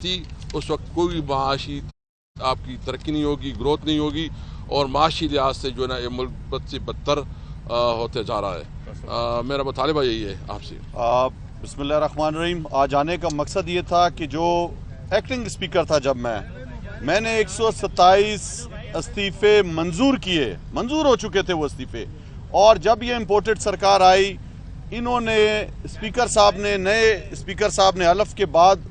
اس وقت کوئی معاشی آپ کی ترقی نہیں ہوگی، گروتھ نہیں ہوگی، اور معاشی لحاظ سے جو ہے نا یہ ملک بد سے بدتر ہوتے جا رہا ہے۔ میرا مطالبہ یہی ہے آپ سے۔ بسم اللہ الرحمن الرحیم۔ آج آنے کا مقصد یہ تھا کہ جو ایکٹنگ اسپیکر تھا، جب میں نے 127 استعفے منظور ہو چکے تھے وہ استعفے، اور جب یہ امپورٹڈ سرکار آئی، انہوں نے نئے اسپیکر صاحب نے حلف کے بعد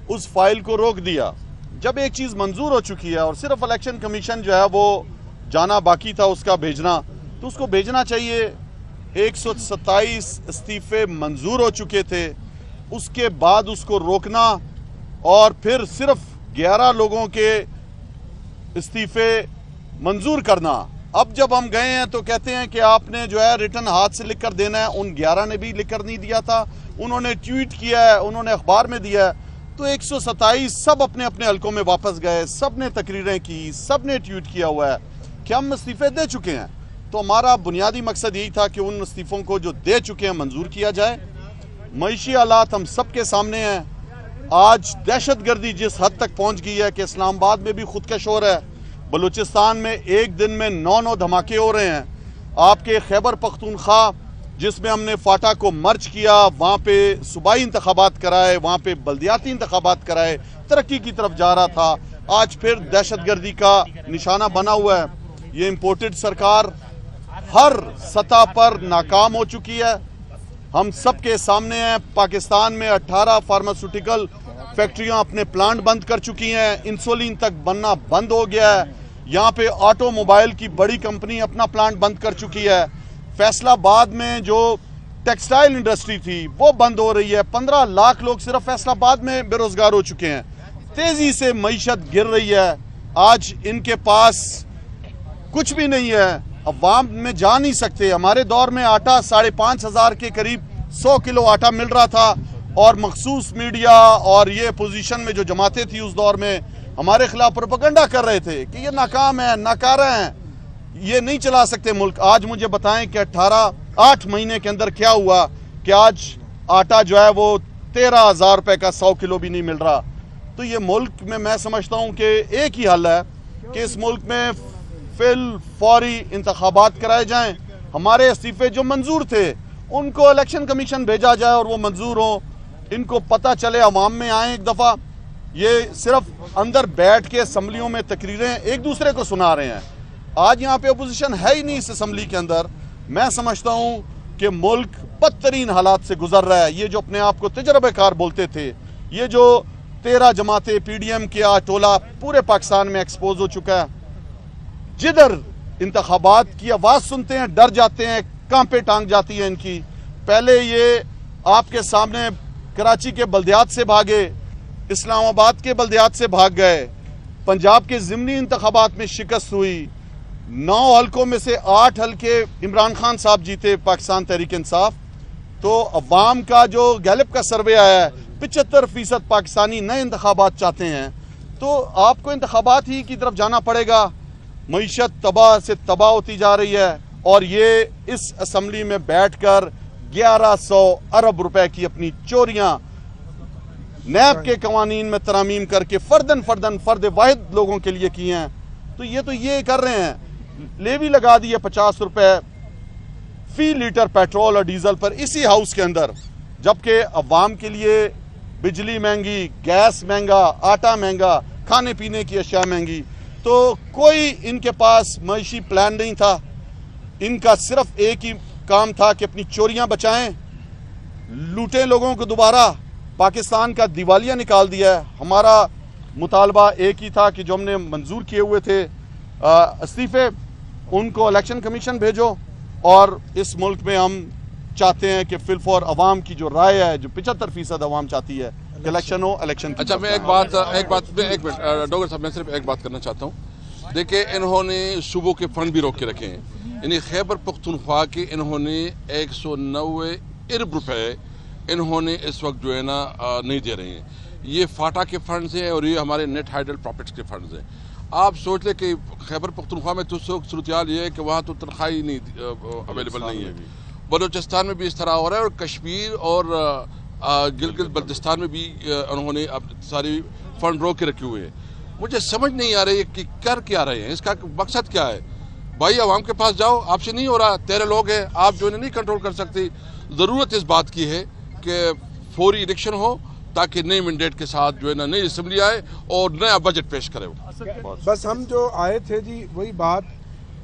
اس فائل کو روک دیا۔ جب ایک چیز منظور ہو چکی ہے اور صرف الیکشن کمیشن جو ہے وہ جانا باقی تھا اس کا بھیجنا، تو اس کو بھیجنا چاہیے۔ 127 استعفے منظور ہو چکے تھے، اس کے بعد اس کو روکنا اور پھر صرف 11 لوگوں کے استعفے منظور کرنا۔ اب جب ہم گئے ہیں تو کہتے ہیں کہ آپ نے جو ہے ریٹن ہاتھ سے لکھ کر دینا ہے۔ ان 11 نے بھی لکھ کر نہیں دیا تھا، انہوں نے ٹویٹ کیا ہے، انہوں نے اخبار میں دیا ہے۔ تو 127 سب اپنے اپنے حلقوں میں واپس گئے، سب نے تقریریں کی، سب نے ٹویٹ کیا ہوا ہے کہ ہم استعفے دے چکے ہیں۔ تو ہمارا بنیادی مقصد یہی تھا کہ ان استعفوں کو جو دے چکے ہیں منظور کیا جائے۔ معاشی حالات ہم سب کے سامنے ہیں۔ آج دہشت گردی جس حد تک پہنچ گئی ہے کہ اسلام آباد میں بھی خودکش ہو رہا ہے، بلوچستان میں ایک دن میں 9 دھماکے ہو رہے ہیں۔ آپ کے خیبر پختونخوا جس میں ہم نے فاٹا کو مرج کیا، وہاں پہ صوبائی انتخابات کرائے، وہاں پہ بلدیاتی انتخابات کرائے، ترقی کی طرف جا رہا تھا، آج پھر دہشت گردی کا نشانہ بنا ہوا ہے۔ یہ امپورٹڈ سرکار ہر سطح پر ناکام ہو چکی ہے۔ ہم سب کے سامنے ہیں، پاکستان میں 18 فارماسیوٹیکل فیکٹریاں اپنے پلانٹ بند کر چکی ہیں، انسولین تک بننا بند ہو گیا ہے۔ یہاں پہ آٹو موبائل کی بڑی کمپنی اپنا پلانٹ بند کر چکی ہے۔ فیصلہ آباد میں جو ٹیکسٹائل انڈسٹری تھی وہ بند ہو رہی ہے۔ 15 لاکھ لوگ صرف فیصلہ آباد میں بے روزگار ہو چکے ہیں۔ تیزی سے معیشت گر رہی ہے۔ آج ان کے پاس کچھ بھی نہیں ہے، عوام میں جا نہیں سکتے۔ ہمارے دور میں آٹا 5,500 کے قریب 100 کلو آٹا مل رہا تھا، اور مخصوص میڈیا اور یہ اپوزیشن میں جو جماعتیں تھی اس دور میں ہمارے خلاف پروپیگنڈا کر رہے تھے کہ یہ ناکام ہے، ناکارہ ہیں، یہ نہیں چلا سکتے ملک۔ آج مجھے بتائیں کہ 8 مہینے کے اندر کیا ہوا کہ آج آٹا جو ہے وہ 13,000 روپے کا 100 کلو بھی نہیں مل رہا۔ تو یہ ملک میں سمجھتا ہوں کہ ایک ہی حل ہے کہ اس ملک میں فوری انتخابات کرائے جائیں۔ ہمارے استعفے جو منظور تھے ان کو الیکشن کمیشن بھیجا جائے اور وہ منظور ہوں، ان کو پتہ چلے، عوام میں آئیں ایک دفعہ۔ یہ صرف اندر بیٹھ کے اسمبلیوں میں تقریریں ایک دوسرے کو سنا رہے ہیں۔ آج یہاں پہ اپوزیشن ہے ہی نہیں اس اسمبلی کے اندر۔ میں سمجھتا ہوں کہ ملک بدترین حالات سے گزر رہا ہے۔ یہ جو اپنے آپ کو تجربہ کار بولتے تھے، یہ جو 13 جماعتیں پی ڈی ایم کے ٹولہ پورے پاکستان میں ایکسپوز ہو چکا ہے۔ جدھر انتخابات کی آواز سنتے ہیں ڈر جاتے ہیں، کانپے ٹانگ جاتی ہے ان کی۔ پہلے یہ آپ کے سامنے کراچی کے بلدیات سے بھاگے، اسلام آباد کے بلدیات سے بھاگ گئے، پنجاب کے ضمنی انتخابات میں شکست ہوئی، 9 حلقوں میں سے 8 حلقے عمران خان صاحب جیتے پاکستان تحریک انصاف۔ تو عوام کا جو گیلپ کا سروے آیا ہے، 75% پاکستانی نئے انتخابات چاہتے ہیں۔ تو آپ کو انتخابات ہی کی طرف جانا پڑے گا۔ معیشت تباہ سے تباہ ہوتی جا رہی ہے، اور یہ اس اسمبلی میں بیٹھ کر 1100 ارب روپے کی اپنی چوریاں نیب کے قوانین میں ترامیم کر کے فرد واحد لوگوں کے لیے کی ہیں۔ تو یہ کر رہے ہیں، لیوی لگا دی ہے 50 روپے فی لیٹر پیٹرول اور ڈیزل پر اسی ہاؤس کے اندر، جبکہ عوام کے لیے بجلی مہنگی، گیس مہنگا، آٹا مہنگا، کھانے پینے کی اشیاء مہنگی۔ تو کوئی ان کے پاس معاشی پلان نہیں تھا۔ ان کا صرف ایک ہی کام تھا کہ اپنی چوریاں بچائیں، لوٹیں لوگوں کو دوبارہ، پاکستان کا دیوالیہ نکال دیا ہے۔ ہمارا مطالبہ ایک ہی تھا کہ جو ہم نے منظور کیے ہوئے تھے استعفے، ان کو الیکشن کمیشن بھیجو، اور اس ملک میں ہم چاہتے ہیں کہ فی الفور عوام کی جو رائے ہے، جو 75% عوام چاہتی ہے کہ الیکشن ہو، الیکشن کی۔ اچھا، میں ایک منٹ ڈاکٹر صاحب، میں صرف ایک بات کرنا چاہتا ہوں۔ دیکھیں، انہوں نے صوبوں کے فنڈ بھی روک کے رکھے ہیں، یعنی خیبر پختونخوا کے انہوں نے 190 ارب روپے انہوں نے اس وقت جو ہے نا نہیں دے رہے ہیں۔ یہ فاٹا کے فنڈز ہیں اور یہ ہمارے نیٹ ہائیڈل پراپرٹس کے فنڈز ہیں۔ آپ سوچ لیں کہ خیبر پختونخوا میں تو صورتحال یہ ہے کہ وہاں تو تنخواہ ہی نہیں اویلیبل نہیں ہے۔ بلوچستان میں بھی اس طرح ہو رہا ہے، اور کشمیر اور گلگت بلتستان میں بھی انہوں نے ساری فنڈ روک کے رکھے ہوئے ہیں. مجھے سمجھ نہیں آ رہی ہے کہ کر کیا رہے ہیں, اس کا مقصد کیا ہے. بھائی عوام کے پاس جاؤ, آپ سے نہیں ہو رہا, 13 لوگ ہیں, آپ جو انہیں نہیں کنٹرول کر سکتے. ضرورت اس بات کی ہے کہ فوری الیکشن ہو تاکہ نئے مینڈیٹ کے ساتھ جو ہے نا نئی اسمبلی آئے اور نیا بجٹ پیش کرے. بس ہم جو آئے تھے جی وہی بات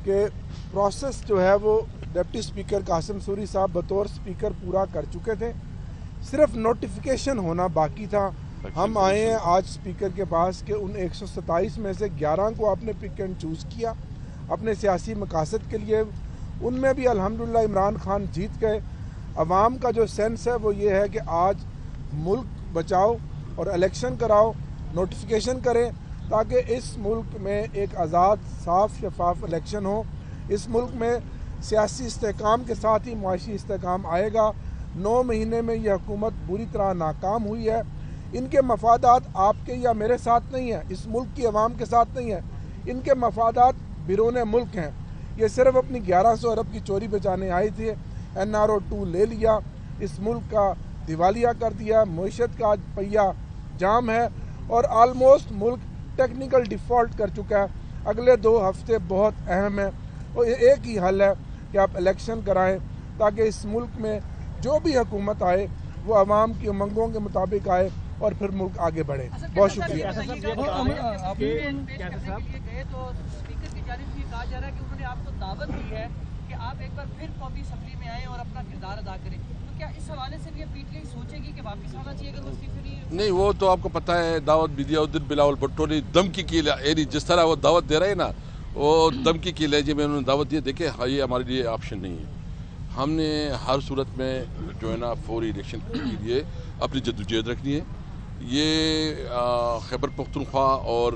کہ پروسیس جو ہے وہ ڈپٹی اسپیکر قاسم سوری صاحب بطور اسپیکر پورا کر چکے تھے, صرف نوٹیفیکیشن ہونا باقی تھا. ہم آئے ہیں آج اسپیکر کے پاس کہ ان 127 میں سے 11 کو آپ نے پک اینڈ چوز کیا اپنے سیاسی مقاصد کے لیے. ان میں بھی الحمدللہ عمران خان جیت گئے. عوام کا جو سینس ہے وہ یہ ہے کہ آج ملک بچاؤ اور الیکشن کراؤ, نوٹیفیکیشن کریں تاکہ اس ملک میں ایک آزاد صاف شفاف الیکشن ہو. اس ملک میں سیاسی استحکام کے ساتھ ہی معاشی استحکام آئے گا. 9 مہینے میں یہ حکومت بری طرح ناکام ہوئی ہے. ان کے مفادات آپ کے یا میرے ساتھ نہیں ہیں, اس ملک کی عوام کے ساتھ نہیں ہیں, ان کے مفادات بیرون ملک ہیں. یہ صرف اپنی 1100 ارب کی چوری بچانے آئی تھی. NRO 2 لے لیا, اس ملک کا دیوالیہ کر دیا, معیشت کا آج پہیہ جام ہے اور آلموسٹ ملک ٹیکنیکل ڈیفالٹ کر چکا ہے. اگلے 2 ہفتے بہت اہم ہیں اور ایک ہی حل ہے کہ آپ الیکشن کرائیں تاکہ اس ملک میں جو بھی حکومت آئے وہ عوام کی امنگوں کے مطابق آئے اور پھر ملک آگے بڑھے. بہت شکریہ. آپ کو دعوت دی ہے کہ آپ ایک بار پھر قومی اسمبلی میں آئیں اور اپنا کردار ادا کریں, تو کیا اس حوالے سے بھی PTI سوچے گی کہ واپس آنا چاہیے اگر وہ استعفے نہیں, وہ تو آپ کو پتہ ہے دعوت بھی دیا ادھر بلاول بھٹو نے دھمکی کی, یعنی جس طرح وہ دعوت دے رہے ہیں نا وہ دھمکی کی لہجے میں انہوں نے دعوت دی. دیکھیں یہ ہمارے لیے آپشن نہیں ہے. ہم نے ہر صورت میں جو ہے نا فوری الیکشن کے لیے اپنی جدوجہد رکھنی ہے. یہ خیبر پختونخوا اور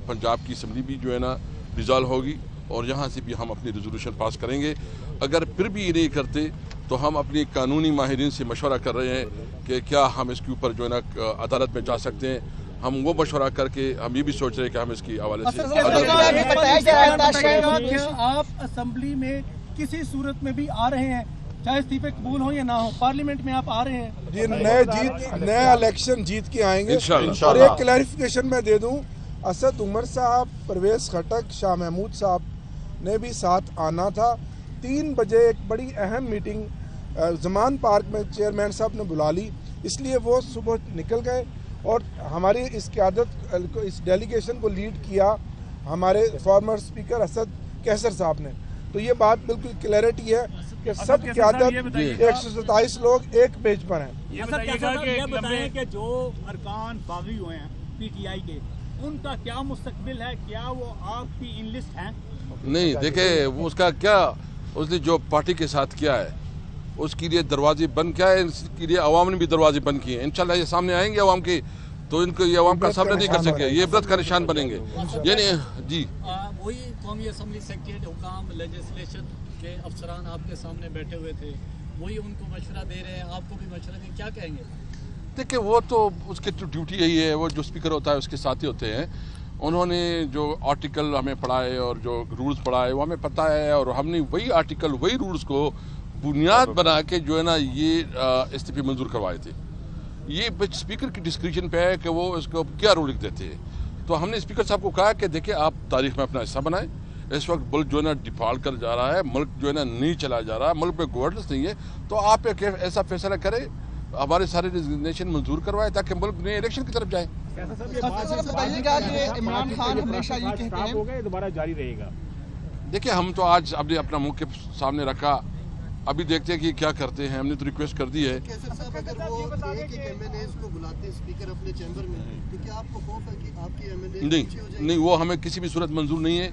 پنجاب کی اسمبلی بھی جو ہے نا ڈیزالو ہوگی اور یہاں سے بھی ہم اپنی ریزولوشن پاس کریں گے. اگر پھر بھی یہ نہیں کرتے تو ہم اپنی قانونی ماہرین سے مشورہ کر رہے ہیں کہ کیا ہم اس کے اوپر جو ہے نا عدالت میں جا سکتے ہیں. ہم وہ مشورہ کر کے ہم یہ بھی سوچ رہے ہیں کہ ہم اس کی حوالے سے آپ اسمبلی میں کسی صورت میں بھی آ رہے ہیں چاہے استعفے قبول ہو یا نہ ہو, پارلیمنٹ میں آپ آ رہے ہیں جی, نئے الیکشن جیت کے آئیں گے انشاءاللہ. اور ایک کلیریفیکیشن میں دے دوں, اسد عمر صاحب, پرویز خٹک, شاہ محمود صاحب نے بھی ساتھ آنا تھا. 3 بجے ایک بڑی اہم میٹنگ زمان پارک میں چیئرمین صاحب نے بلا لی, اس لیے وہ صبح نکل گئے اور ہماری اس قیادت اس ڈیلیگیشن کو لیڈ کیا ہمارے فارمر اسپیکر اسد کیسر صاحب نے. تو یہ بات بالکل کلیئرٹی ہے کہ سب قیادت 127 لوگ ایک پیج پر ہیں. یہ بتائیں کہ جو ارکان باغی ہوئے ہیں PTI کے, ان کا کیا مستقبل ہے, کیا وہ آپ کی ان لسٹ ہیں؟ نہیں, دیکھیں وہ اس کا کیا, اس نے جو پارٹی کے ساتھ کیا ہے اس کے لیے دروازے بند کیا ہے, اس کے لیے عوام نے بھی دروازے بند کیے ہیں. انشاءاللہ یہ سامنے آئیں گے عوام کے تو ان کو یہ عوام کا سامنا نہیں کر سکے, یہ عبرت کا نشان بنیں گے. یعنی جی وہی قومی اسمبلی سیکریٹریٹ حکام لیجسلیشن کے افسران آپ کے سامنے بیٹھے ہوئے تھے, وہی ان کو مشورہ دے رہے ہیں, آپ کو بھی مشورہ دیں, کیا کہیں گے؟ دیکھیں وہ تو اس کی ڈیوٹی یہی ہے, وہ جو اسپیکر ہوتا ہے اس کے ساتھی ہوتے ہیں. انہوں نے جو آرٹیکل ہمیں پڑھائے اور جو رولز پڑھائے وہ ہمیں پتہ ہے, اور ہم نے وہی آرٹیکل وہی رولز کو بنیاد بنا کے جو ہے نا یہ استعفے منظور کروائے تھے. یہ اسپیکر کی ڈسکریشن پہ ہے کہ وہ اس کو کیا رول لکھ دیتے ہیں. تو ہم نے اسپیکر صاحب کو کہا کہ دیکھیں آپ تاریخ میں اپنا حصہ بنائیں. اس وقت ملک جو ہے نا ڈیفالٹ کر جا رہا ہے, ملک جو ہے نا نہیں چلا جا رہا, ملک میں گورننس نہیں ہے, تو آپ ایک ایسا فیصلہ کریں, ہمارے سارے ریزگنیشن منظور کروائے تاکہ ملک نئے الیکشن کی طرف جائے. عمران خان ہمیشہ یہ کہتے ہیں دوبارہ جاری رہے گا. دیکھیں ہم تو آج اپنے اپنا موقف سامنے رکھا, ابھی دیکھتے ہیں کہ کیا کرتے ہیں. ہم نے تو ریکویسٹ کر دی ہے. نہیں, وہ ہمیں کسی بھی صورت منظور نہیں ہے.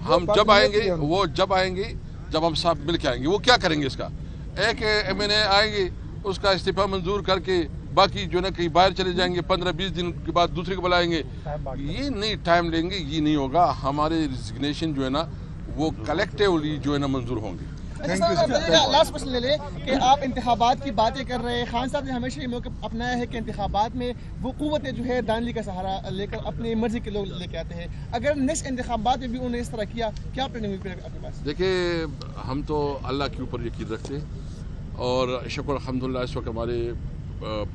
ہم جب آئیں گے, وہ جب آئیں گے جب ہم ساتھ مل کے آئیں گے. وہ کیا کریں گے, اس کا ایک MNA آئیں گے اس کا استعفیٰ منظور کر کے باقی جو نا کہیں باہر چلے جائیں گے, 15-20 دن کے بعد دوسرے کو بلائیں گے. یہ نہیں ٹائم لیں گے, یہ نہیں ہوگا. ہمارے ریزگنیشن جو ہے نا وہ کلیکٹیولی جو ہے نا منظور ہوں گے. لاسٹ کوشچن لے لیں کہ آپ انتخابات کی باتیں کر رہے ہیں. خان صاحب نے ہمیشہ یہ موقع اپنایا ہے کہ انتخابات میں وہ قوتیں جو ہے دانلی کا سہارا لے کر اپنی مرضی کے لوگ لے کے آتے ہیں. اگر نیکسٹ انتخابات میں بھی انہوں نے اس طرح کیا, کیا پلاننگ ہوئی آپ کے پاس؟ دیکھیں ہم تو اللہ کے اوپر یقین رکھتے ہیں اور شکر الحمدللہ اس وقت ہمارے